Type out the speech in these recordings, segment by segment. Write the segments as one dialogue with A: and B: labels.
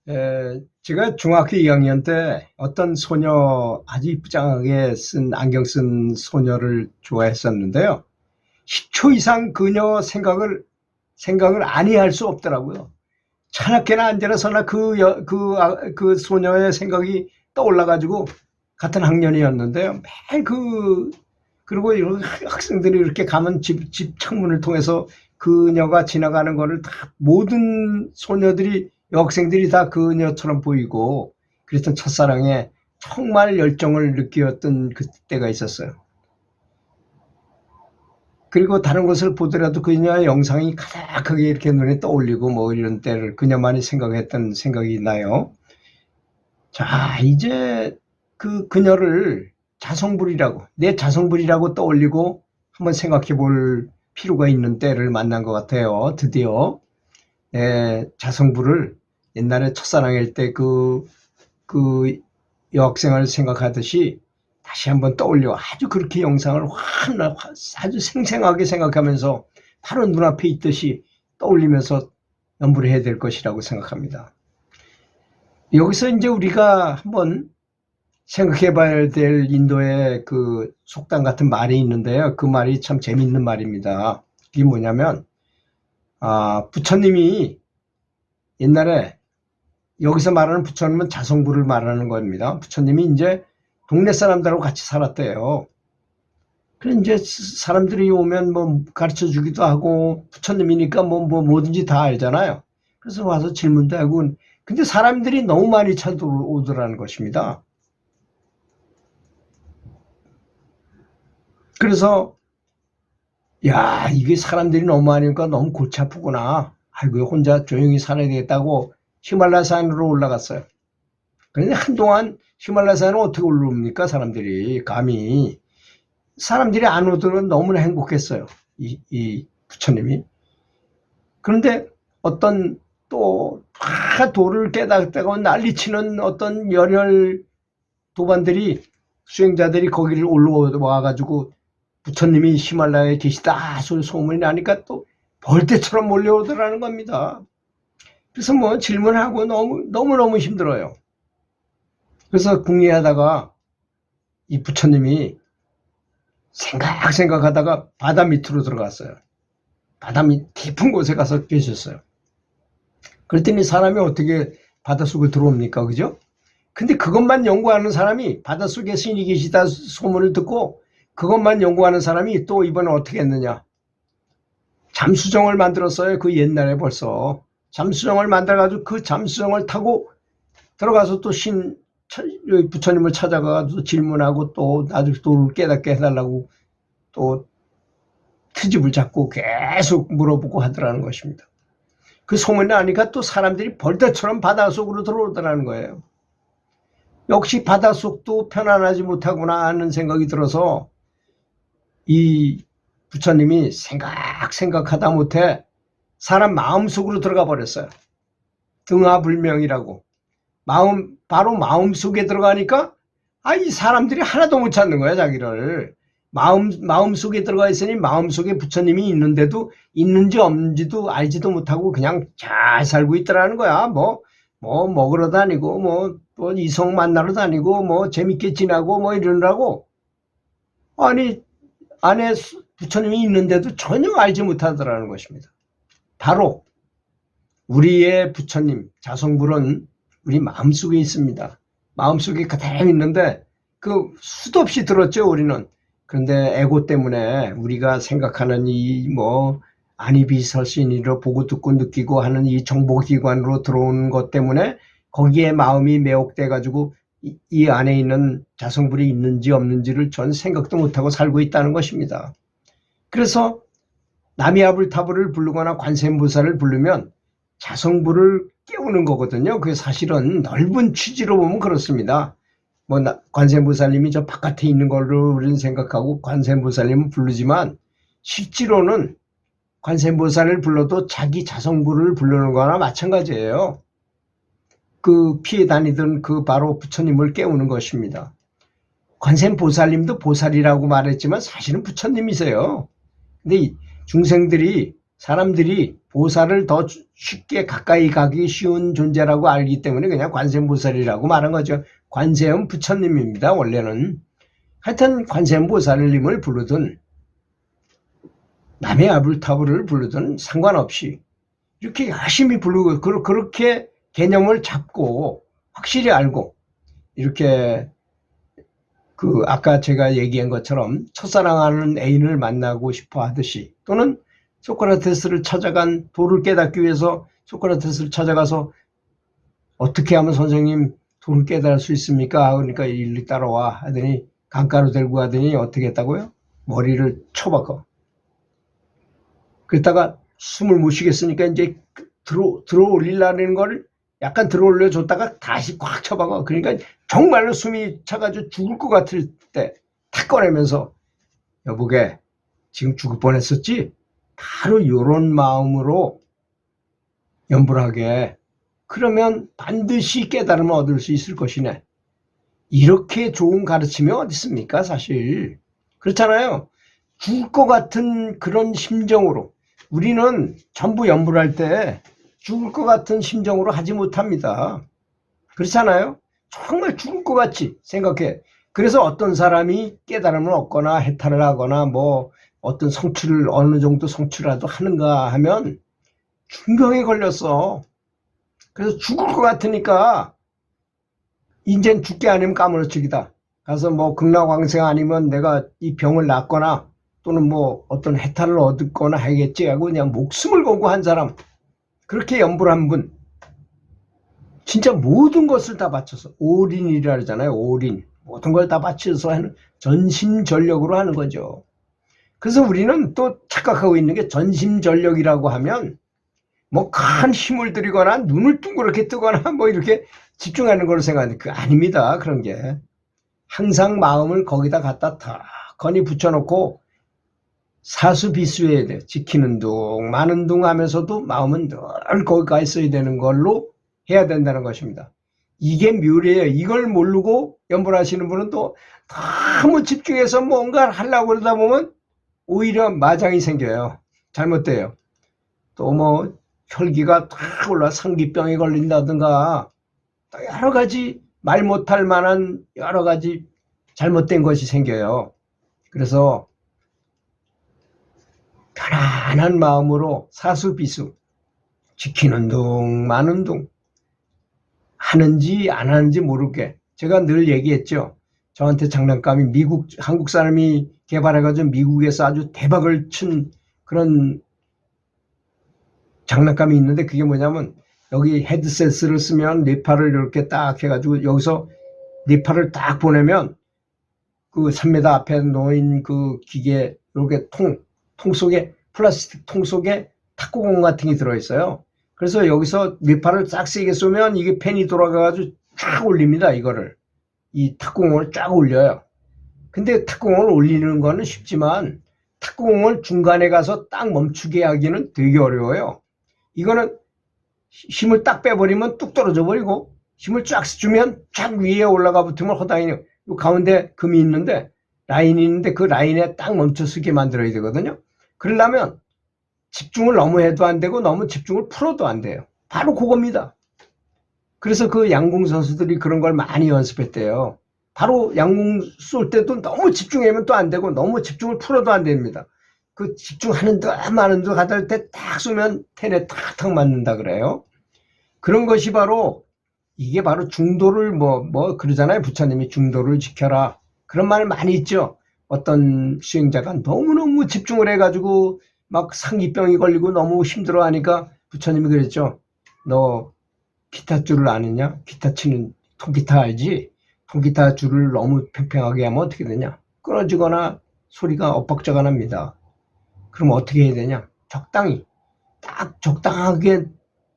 A: 제가 중학교 2학년 때 어떤 소녀, 아주 이쁘장하게 안경 쓴 소녀를 좋아했었는데요. 10초 이상 그녀 생각을 아니할 수 없더라고요. 차납게나 앉아서나 그 소녀의 생각이 떠올라가지고 같은 학년이었는데요. 그리고 학생들이 이렇게 가면 집 창문을 통해서 그녀가 지나가는 거를 다 모든 여학생들이 다 그녀처럼 보이고 그랬던 첫사랑에 정말 열정을 느꼈던 그때가 있었어요. 그리고 다른 것을 보더라도 그녀의 영상이 가득하게 이렇게 눈에 떠올리고 뭐 이런 때를 그녀만이 생각했던 생각이 나요. 자, 이제 그녀를 내 자성불이라고 떠올리고 한번 생각해 볼 필요가 있는 때를 만난 것 같아요. 드디어 자성불을 옛날에 첫사랑일 때 그 여학생을 생각하듯이 다시 한번 떠올려 아주 그렇게 영상을 아주 생생하게 생각하면서 바로 눈앞에 있듯이 떠올리면서 연구를 해야 될 것이라고 생각합니다. 여기서 이제 우리가 한번 생각해 봐야 될 인도의 그 속담 같은 말이 있는데요. 그 말이 참 재밌는 말입니다. 이게 뭐냐면, 부처님이 옛날에 여기서 말하는 부처님은 자성불을 말하는 겁니다. 부처님이 이제 동네 사람들하고 같이 살았대요. 그래 이제 사람들이 오면 뭐 가르쳐 주기도 하고 부처님이니까 뭐 뭐든지 다 알잖아요. 그래서 와서 질문도 하고 근데 사람들이 너무 많이 찾아오더라는 것입니다. 그래서 야, 이게 사람들이 너무 많으니까 너무 골치 아프구나. 아이고 혼자 조용히 살아야 되겠다고 히말라야 산으로 올라갔어요. 그런데 한동안 히말라야 산은 어떻게 올라옵니까? 사람들이 감히. 사람들이 안 오더라도 너무나 행복했어요. 이 부처님이. 그런데 어떤 또 다 도를 깨닫다가 난리치는 어떤 열혈 도반들이 수행자들이 거기를 올라와가지고 부처님이 히말라야에 계시다 소문이 나니까 또 벌떼처럼 몰려오더라는 겁니다. 그래서 뭐 질문하고 너무너무 힘들어요. 그래서 궁리하다가 이 부처님이 생각하다가 바다 밑으로 들어갔어요. 바다 밑 깊은 곳에 가서 계셨어요. 그랬더니 사람이 어떻게 바닷속을 들어옵니까? 그죠? 근데 그것만 연구하는 사람이 바닷속에 신이 계시다 소문을 듣고 그것만 연구하는 사람이 또 이번에 어떻게 했느냐. 잠수정을 만들었어요. 그 옛날에 벌써. 잠수정을 만들어가지고 그 잠수정을 타고 들어가서 또 부처님을 찾아가서 질문하고 또 나중에 또 깨닫게 해달라고 또 트집을 잡고 계속 물어보고 하더라는 것입니다. 그 소문이 나니까 또 사람들이 벌떼처럼 바닷속으로 들어오더라는 거예요. 역시 바닷속도 편안하지 못하구나 하는 생각이 들어서 이 부처님이 생각하다 못해 사람 마음속으로 들어가 버렸어요. 등하불명이라고. 바로 마음속에 들어가니까 이 사람들이 하나도 못 찾는 거야 자기를. 마음속에 들어가 있으니 마음속에 부처님이 있는데도 있는지 없는지도 알지도 못하고 그냥 잘 살고 있더라는 거야. 먹으러 다니고 뭐 이성 만나러 다니고 뭐 재밌게 지나고 뭐 이러느라고 아니 안에 부처님이 있는데도 전혀 알지 못하더라는 것입니다. 바로 우리의 부처님 자성불은 우리 마음속에 있습니다. 마음속에 그대로 있는데 그 수도 없이 들었죠 우리는. 그런데 에고 때문에 우리가 생각하는 안이비설신이로 보고 듣고 느끼고 하는 이 정보기관으로 들어오는 것 때문에 거기에 마음이 매혹돼 가지고 이 안에 있는 자성불이 있는지 없는지를 전 생각도 못하고 살고 있다는 것입니다. 그래서 나미아불타불을 부르거나 관세음보살을 부르면 자성불을 깨우는 거거든요. 그게 사실은 넓은 취지로 보면 그렇습니다. 관세음보살님이 저 바깥에 있는 걸로 우리는 생각하고 관세음보살님은 부르지만 실제로는 관세음보살을 불러도 자기 자성불을 부르는 거나 마찬가지예요. 그 피해 다니던 그 바로 부처님을 깨우는 것입니다. 관세음보살님도 보살이라고 말했지만 사실은 부처님이세요. 근데 중생들이 사람들이 보살을 더 쉽게 가까이 가기 쉬운 존재라고 알기 때문에 그냥 관세음보살이라고 말한 거죠. 관세음 부처님입니다. 원래는. 하여튼 관세음보살님을 부르든 남의 아불타불을 부르든 상관없이 이렇게 열심히 부르고 그렇게 개념을 잡고 확실히 알고 이렇게 아까 제가 얘기한 것처럼 첫사랑하는 애인을 만나고 싶어 하듯이 또는 소크라테스를 찾아간 도를 깨닫기 위해서 소크라테스를 찾아가서 어떻게 하면 선생님 도를 깨달을 수 있습니까? 그러니까 일리 따라와 하더니 강가로 데리고 가더니 어떻게 했다고요? 머리를 쳐박어. 그랬다가 숨을 못 쉬겠으니까 이제 들어 올리려는 걸 약간 들어 올려줬다가 다시 꽉 쳐박아. 그러니까 정말로 숨이 차가지고 죽을 것 같을 때 탁 꺼내면서 여보게 지금 죽을 뻔했었지? 바로 이런 마음으로 염불하게 그러면 반드시 깨달음을 얻을 수 있을 것이네. 이렇게 좋은 가르침이 어디 있습니까? 사실 그렇잖아요. 죽을 것 같은 그런 심정으로 우리는 전부 염불할 때 죽을 것 같은 심정으로 하지 못합니다. 그렇잖아요. 정말 죽을 것 같이 생각해. 그래서 어떤 사람이 깨달음을 얻거나 해탈을 하거나 뭐 어떤 성취를 어느 정도 성취라도 하는가 하면 중병에 걸렸어. 그래서 죽을 것 같으니까 인젠 죽게 아니면 까무러치기다. 가서 뭐 극락왕생 아니면 내가 이 병을 낫거나 또는 뭐 어떤 해탈을 얻거나 하겠지 하고 그냥 목숨을 걸고 한 사람, 그렇게 염불한 분, 진짜 모든 것을 다 바쳐서 올인이라 그러잖아요. 올인. 모든 걸 다 바쳐서 하는 전심전력으로 하는 거죠. 그래서 우리는 또 착각하고 있는 게 전심전력이라고 하면 뭐 큰 힘을 들이거나 눈을 둥그렇게 뜨거나 뭐 이렇게 집중하는 걸로 생각하는데 그거 아닙니다. 그런 게 항상 마음을 거기다 갖다 탁하니 붙여놓고 사수비수해야 돼. 지키는 둥 마는 둥 하면서도 마음은 늘 거기가 있어야 되는 걸로 해야 된다는 것입니다. 이게 묘리예요. 이걸 모르고 염불하시는 분은 또 너무 집중해서 뭔가를 하려고 그러다 보면 오히려 마장이 생겨요. 잘못돼요. 또 뭐 혈기가 탁 올라 상기병이 걸린다든가 또 여러 가지 말 못할 만한 여러 가지 잘못된 것이 생겨요. 그래서 편안한 마음으로 사수비수 지키는 둥 마는 둥 하는지 안 하는지 모르게 제가 늘 얘기했죠. 저한테 장난감이 한국 사람이 개발해가지고 미국에서 아주 대박을 친 그런 장난감이 있는데 그게 뭐냐면 여기 헤드셋을 쓰면 네 팔을 이렇게 딱 해가지고 여기서 네 팔을 딱 보내면 그 3m 앞에 놓인 그 기계 이렇게 통 속에 플라스틱 통 속에 탁구공 같은 게 들어있어요. 그래서 여기서 네 팔을 싹 세게 쏘면 이게 펜이 돌아가가지고 쫙 올립니다. 이거를 이 탁구공을 쫙 올려요. 근데 탁구공을 올리는 거는 쉽지만 탁구공을 중간에 가서 딱 멈추게 하기는 되게 어려워요. 이거는 힘을 딱 빼버리면 뚝 떨어져 버리고 힘을 쫙 주면 쫙 위에 올라가 붙으면 허당이 요 가운데 금이 있는데 라인이 있는데 그 라인에 딱 멈춰 서게 만들어야 되거든요. 그러려면 집중을 너무 해도 안 되고 너무 집중을 풀어도 안 돼요. 바로 그겁니다. 그래서 그 양궁 선수들이 그런 걸 많이 연습했대요. 바로 양궁 쏠 때도 너무 집중하면 또 안 되고 너무 집중을 풀어도 안 됩니다. 그 집중하는 듯 마는 듯 하다 때 딱 쏘면 텐에 탁탁 맞는다 그래요. 그런 것이 바로 이게 바로 중도를 뭐 그러잖아요. 부처님이 중도를 지켜라. 그런 말 많이 있죠. 어떤 수행자가 너무너무 집중을 해가지고 막 상기병이 걸리고 너무 힘들어 하니까 부처님이 그랬죠. 너 기타 줄을 아느냐? 기타 치는 통기타 알지? 통기타 줄을 너무 팽팽하게 하면 어떻게 되냐? 끊어지거나 소리가 엇박자가 납니다. 그럼 어떻게 해야 되냐? 적당히 딱 적당하게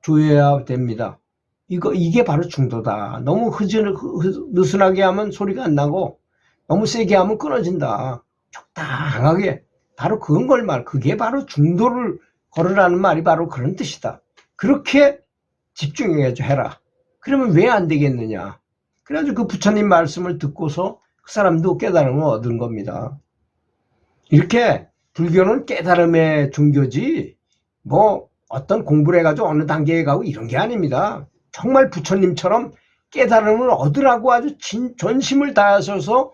A: 조여야 됩니다. 이게 바로 중도다. 너무 느슨하게 하면 소리가 안 나고 너무 세게 하면 끊어진다. 적당하게 바로 그건 걸 말. 그게 바로 중도를 걸으라는 말이 바로 그런 뜻이다. 그렇게 집중해서 해라. 그러면 왜 안 되겠느냐? 그래가지고 그 부처님 말씀을 듣고서 그 사람도 깨달음을 얻은 겁니다. 이렇게 불교는 깨달음의 종교지 뭐 어떤 공부를 해가지고 어느 단계에 가고 이런 게 아닙니다. 정말 부처님처럼 깨달음을 얻으라고 아주 전심을 다하셔서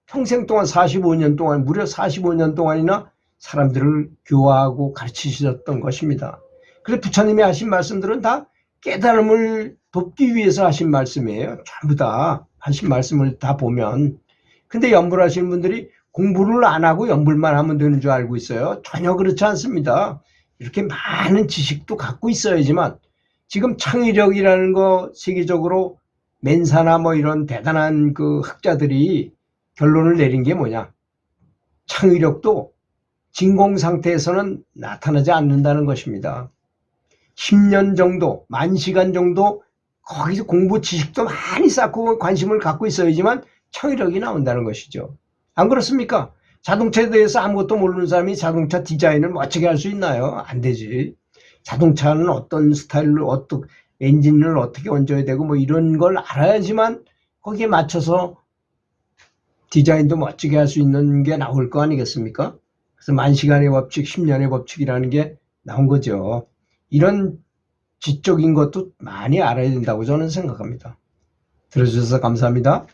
A: 평생 동안 45년 동안 무려 45년 동안이나 사람들을 교화하고 가르치셨던 것입니다. 그래서 부처님이 하신 말씀들은 다 깨달음을 돕기 위해서 하신 말씀이에요. 전부 다 하신 말씀을 다 보면. 근데 연불하시는 분들이 공부를 안 하고 연불만 하면 되는 줄 알고 있어요. 전혀 그렇지 않습니다. 이렇게 많은 지식도 갖고 있어야지만 지금 창의력이라는 거 세계적으로 맨사나 뭐 이런 대단한 그 학자들이 결론을 내린 게 뭐냐. 창의력도 진공 상태에서는 나타나지 않는다는 것입니다. 10년 정도, 10,000시간 정도 거기서 공부 지식도 많이 쌓고 관심을 갖고 있어야지만 창의력이 나온다는 것이죠. 안 그렇습니까? 자동차에 대해서 아무것도 모르는 사람이 자동차 디자인을 멋지게 할 수 있나요? 안 되지. 자동차는 어떤 스타일로, 어떤 엔진을 어떻게 얹어야 되고 뭐 이런 걸 알아야지만 거기에 맞춰서 디자인도 멋지게 할 수 있는 게 나올 거 아니겠습니까? 그래서 10,000시간의 법칙, 10년의 법칙이라는 게 나온 거죠. 이런 지적인 것도 많이 알아야 된다고 저는 생각합니다. 들어주셔서 감사합니다.